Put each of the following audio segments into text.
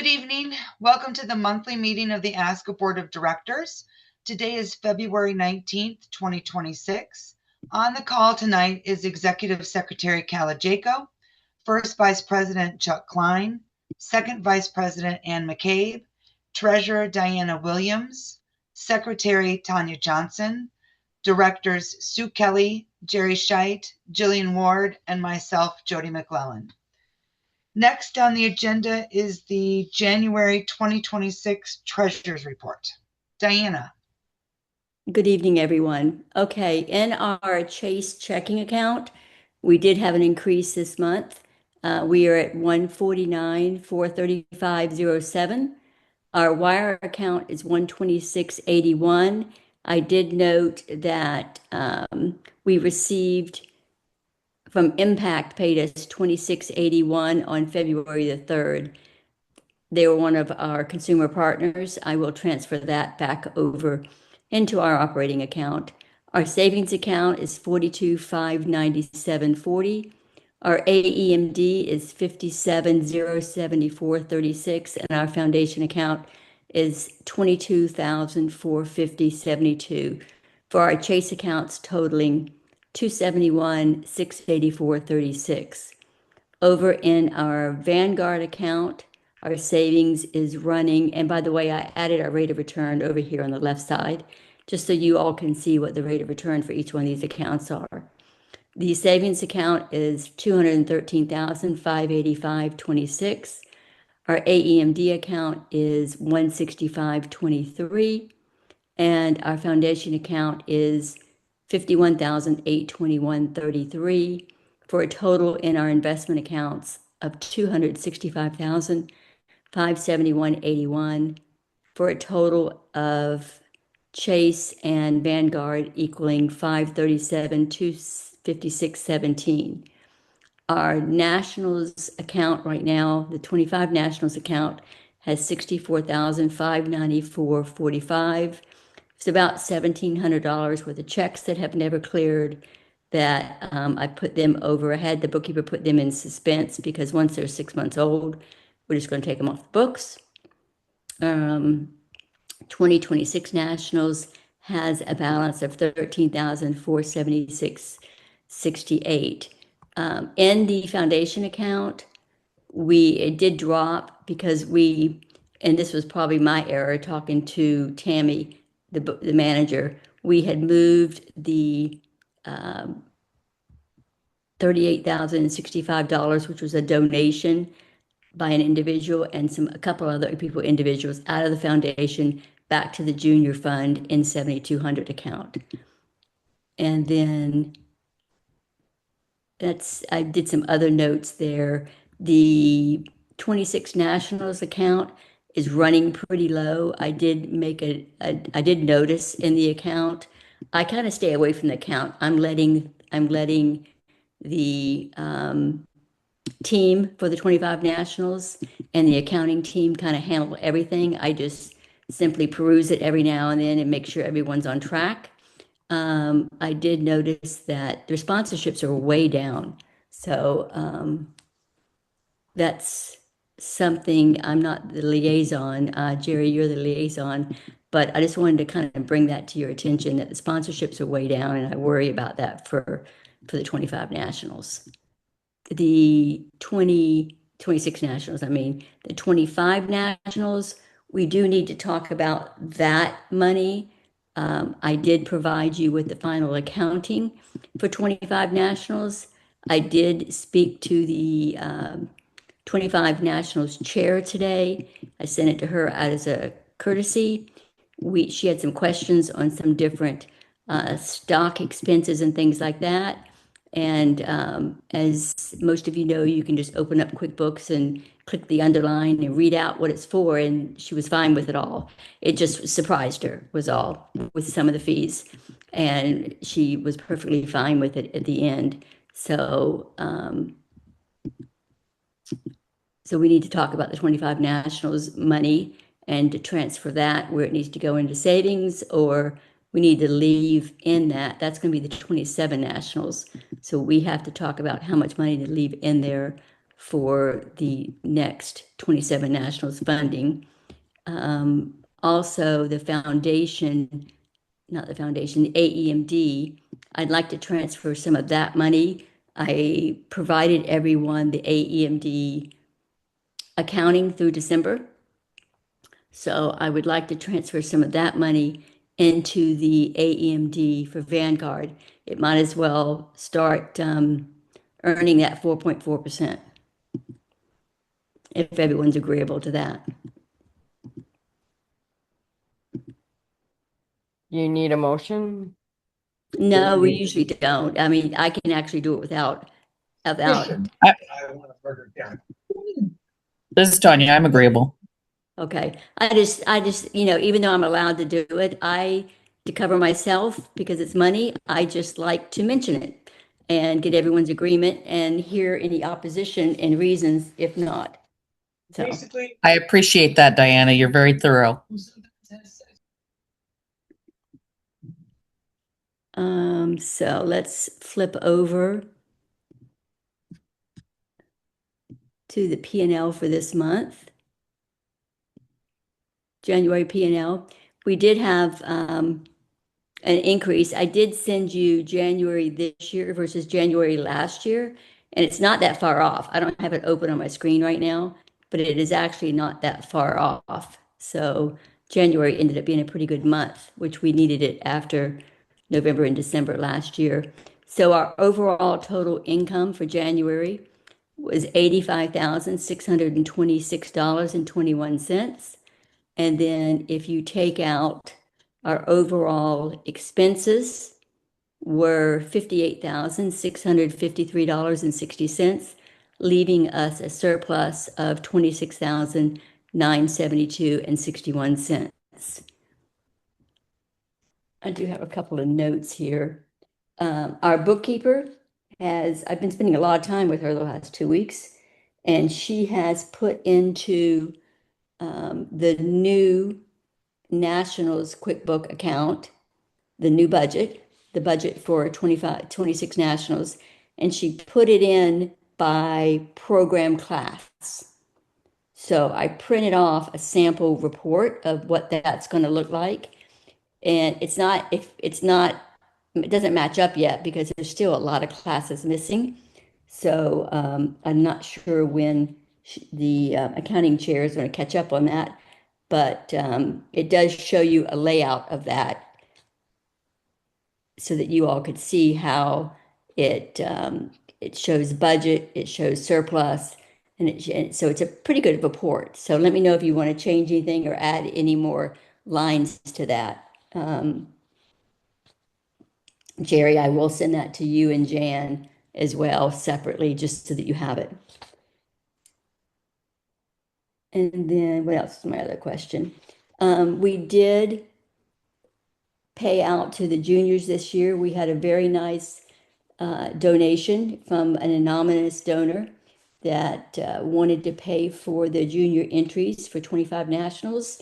Good evening. Welcome to the monthly meeting of the ASCA Board of Directors. Today is February 19th, 2026. On the call tonight is Executive Secretary Cala Jaco, First Vice President Chuck Klein, Second Vice President Ann McCabe, Treasurer Diana Williams, Secretary Tanya Johnson, Directors Sue Kelly, Jerry Scheit, Jillian Ward, and myself, Jody McClellan. Next on the agenda is the January 2026 Treasurer's Report. Diana. Good evening, everyone. Okay, in our Chase checking account, we did have an increase this month. We are at $149,435.07. Our wire account is $126.81. I did note that we received from Impact paid us $26.81 on February the 3rd. They were one of our consumer partners. I will transfer that back over into our operating account. Our savings account is $42,597.40. Our AEMD is $57,074.36, and our foundation account is $22,450.72. For our Chase accounts totaling $271,684.36. Over in our Vanguard account, our savings is running, and by the way, I added our rate of return over here on the left side, just so you all can see what the rate of return for each one of these accounts are. The savings account is $213,585.26. Our AEMD account is $165.23, and our foundation account is $51,821.33, for a total in our investment accounts of $265,571.81, for a total of Chase and Vanguard equaling $537,256.17. Our Nationals account right now, the 25 Nationals account, has $64,594.45. It's about $1,700 worth of checks that have never cleared that I put them over. I had the bookkeeper put them in suspense because once they're 6 months old, we're just going to take them off the books. 2026 Nationals has a balance of $13,476.68. In the foundation account, it did drop because and this was probably my error talking to Tammy, the manager, we had moved the $38,065, which was a donation by an individual and a couple other individuals out of the foundation back to the junior fund in 7200 account. And then I did some other notes there. The 26 Nationals account is running pretty low. I did notice in the account. I kind of stay away from the account. I'm letting the team for the 25 Nationals and the accounting team kind of handle everything. I just simply peruse it every now and then and make sure everyone's on track. I did notice that their sponsorships are way down. So that's something. I'm not the liaison. Jerry, you're the liaison. But I just wanted to kind of bring that to your attention that the sponsorships are way down, and I worry about that for the 25 Nationals. The 26 Nationals, the 25 Nationals, we do need to talk about that money. I did provide you with the final accounting for 25 Nationals. I did speak to the 25 Nationals chair today. I sent it to her as a courtesy. She had some questions on some different stock expenses and things like that. And as most of you know, you can just open up QuickBooks and click the underline and read out what it's for. And she was fine with it all. It just surprised her, was all, with some of the fees. And she was perfectly fine with it at the end. So we need to talk about the 25 Nationals money and to transfer that where it needs to go into savings, or we need to leave in that. That's going to be the 27 Nationals. So we have to talk about how much money to leave in there for the next 27 Nationals funding. Also, the foundation, not the foundation, the AEMD, I'd like to transfer some of that money. I provided everyone the AEMD accounting through December. So I would like to transfer some of that money into the AEMD for Vanguard. It might as well start earning that 4.4% if everyone's agreeable to that. You need a motion? No, we usually don't. I mean, I can actually do it without. This is Tanya. I'm agreeable. Okay. I just, even though I'm allowed to do it, to cover myself because it's money, I just like to mention it and get everyone's agreement and hear any opposition and reasons if not. So, I appreciate that, Diana. You're very thorough. so let's flip over to the P&L for this month. January P&L. We did have an increase. I did send you January this year versus January last year, and it's not that far off. I don't have it open on my screen right now, but it is actually not that far off. So January ended up being a pretty good month, which we needed it after November and December last year. So our overall total income for January was $85,626.21. And then if you take out our overall expenses were $58,653.60, leaving us a surplus of $26,972.61. I do have a couple of notes here. Our bookkeeper I've been spending a lot of time with her the last 2 weeks, and she has put into the new Nationals QuickBook account, the new budget, the budget for 26 Nationals, and she put it in by program class. So I printed off a sample report of what that's going to look like. And it doesn't match up yet because there's still a lot of classes missing. So I'm not sure when the accounting chair is going to catch up on that, but it does show you a layout of that so that you all could see how it shows budget, it shows surplus, and so it's a pretty good report. So let me know if you want to change anything or add any more lines to that. Jerry, I will send that to you and Jan as well separately, just so that you have it. And then what else is my other question? We did pay out to the juniors this year. We had a very nice donation from an anonymous donor that wanted to pay for the junior entries for 25 Nationals.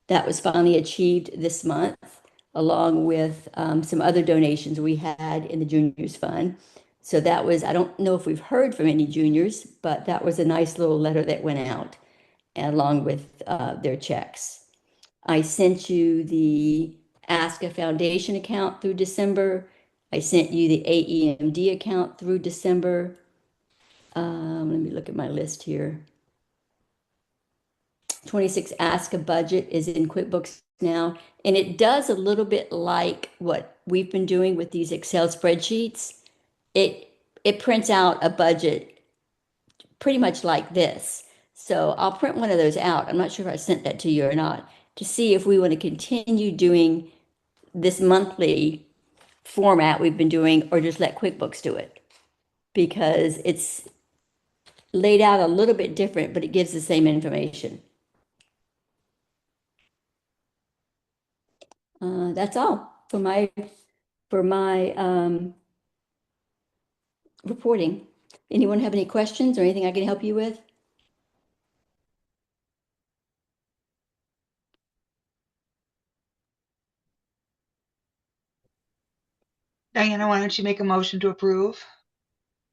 That was finally achieved this month, along with some other donations we had in the juniors fund. So that was, I don't know if we've heard from any juniors, but that was a nice little letter that went out along with their checks. I sent you the ASCA Foundation account through December. I sent you the AEMD account through December. Let me look at my list here. 26 ASCA budget is in QuickBooks now, and it does a little bit like what we've been doing with these Excel spreadsheets. It prints out a budget pretty much like this. So I'll print one of those out. I'm not sure if I sent that to you or not, to see if we want to continue doing this monthly format we've been doing or just let QuickBooks do it, because it's laid out a little bit different, but it gives the same information. That's all for my reporting. Anyone have any questions or anything I can help you with? Diana, why don't you make a motion to approve?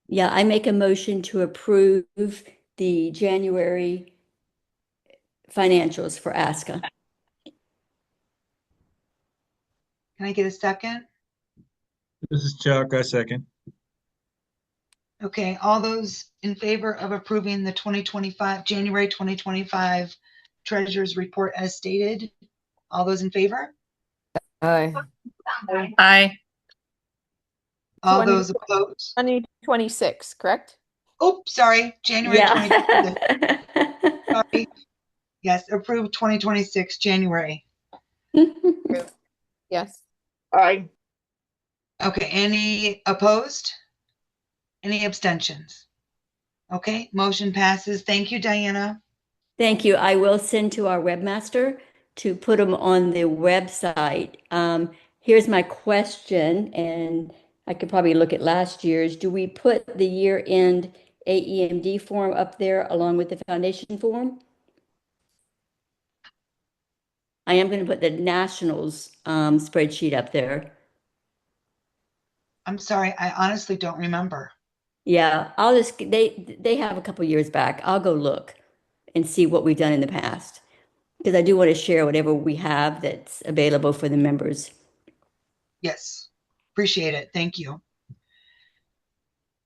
Yeah, I make a motion to approve the January financials for ASCA. Can I get a second? This is Chuck. I second. Okay, all those in favor of approving the January 2025 treasurer's report as stated? All those in favor? Aye. Aye. All 20 those opposed? 2026, correct? Oops, sorry, January 2026. Yeah. Sorry. Yes, approved 2026, January. Yes. Aye. Okay, any opposed? Any abstentions? Okay, motion passes. Thank you, Diana. Thank you. I will send to our webmaster to put them on the website. Here's my question, and I could probably look at last year's. Do we put the year-end AEMD form up there along with the foundation form? I am going to put the nationals spreadsheet up there. I'm sorry, I honestly don't remember. Yeah, I'll just they have a couple years back. I'll go look and see what we've done in the past because I do want to share whatever we have that's available for the members. Yes, appreciate it. Thank you.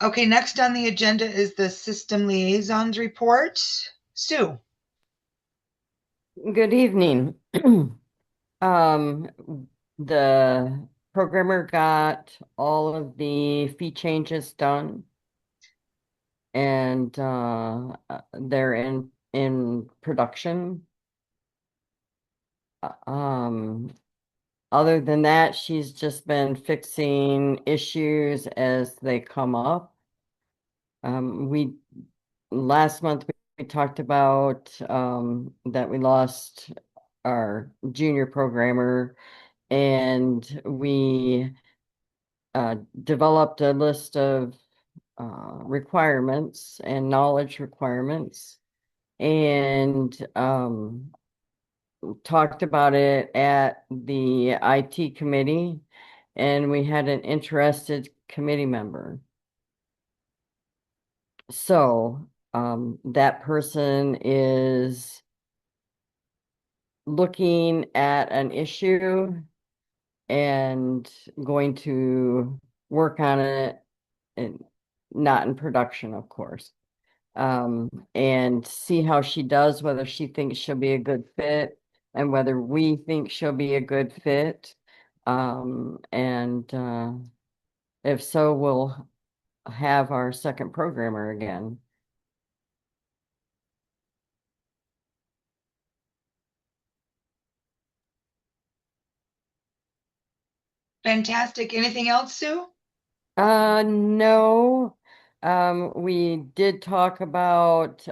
Okay, next on the agenda is the system liaisons report. Sue. Good evening. The programmer got all of the fee changes done. And they're in production. Other than that, she's just been fixing issues as they come up. Last month we talked about that we lost our junior programmer, and we developed a list of requirements and knowledge requirements, and talked about it at the IT committee, and we had an interested committee member. So that person is looking at an issue and going to work on it, and not in production, of course, and see how she does, whether she thinks she'll be a good fit and whether we think she'll be a good fit. And if so, we'll have our second programmer again. Fantastic. Anything else, Sue? No. We did talk about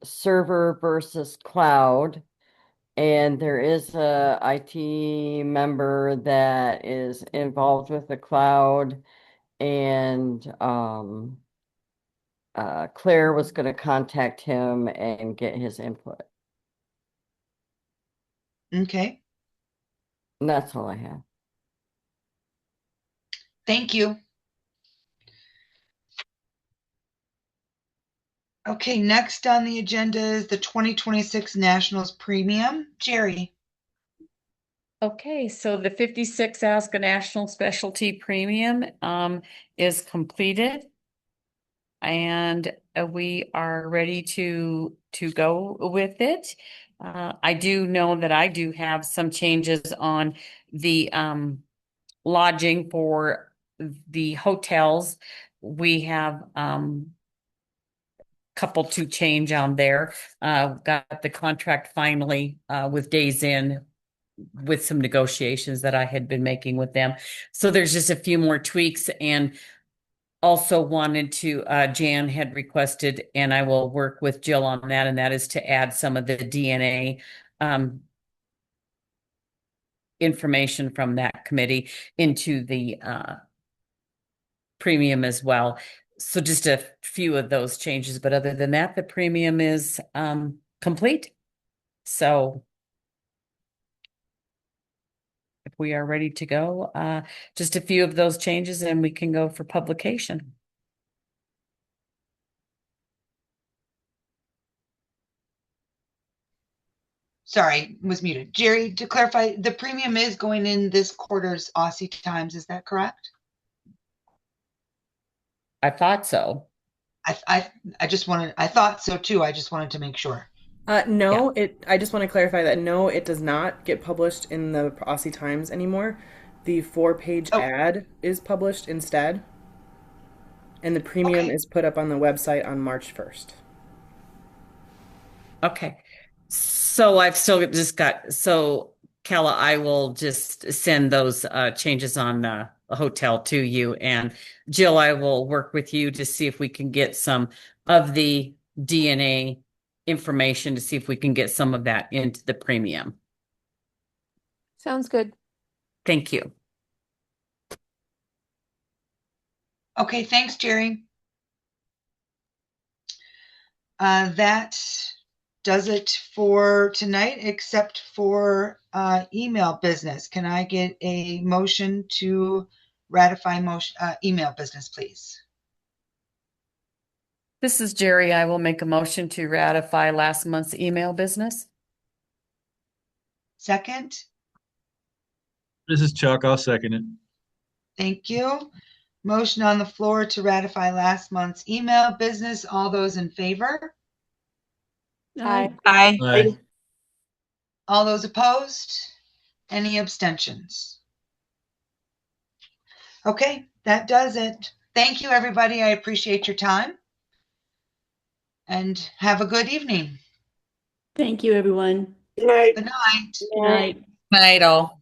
server versus cloud, and there is a IT member that is involved with the cloud, and Claire was going to contact him and get his input. Okay, And that's all I have. thank you. Okay, next on the agenda is the 2026 Nationals Premium. Jerry. Okay, so the 56 ASCA National Specialty Premium is completed. And we are ready to go with it. I do know that I do have some changes on the lodging for the hotels. We have couple to change on there. Got the contract finally with Days Inn, with some negotiations that I had been making with them. So there's just a few more tweaks, and also wanted to, Jan had requested, and I will work with Jill on that, and that is to add some of the DNA information from that committee into the premium as well. So just a few of those changes, but other than that, the premium is complete. So if we are ready to go, just a few of those changes and we can go for publication. Sorry, was muted. Jerry, to clarify, the premium is going in this quarter's Aussie Times. Is that correct? I thought so. I just wanted, I thought so too. I just wanted to make sure. No, I just want to clarify that no, it does not get published in the Aussie Times anymore. The 4-page ad is published instead. And the premium is put up on the website on March 1st. Okay. So I've still just got, so Kella, I will just send those changes on the hotel to you, and Jill, I will work with you to see if we can get some of the DNA information to see if we can get some of that into the premium. Sounds good. Thank you. Okay, thanks, Jerry. That does it for tonight, except for email business. Can I get a motion to ratify email business, please? This is Jerry. I will make a motion to ratify last month's email business. Second? This is Chuck. I'll second it. Thank you. Motion on the floor to ratify last month's email business. All those in favor? Aye. Aye. All those opposed? Any abstentions? Okay, that does it. Thank you, everybody. I appreciate your time. And have a good evening. Thank you, everyone. Good night. Good night. Night all.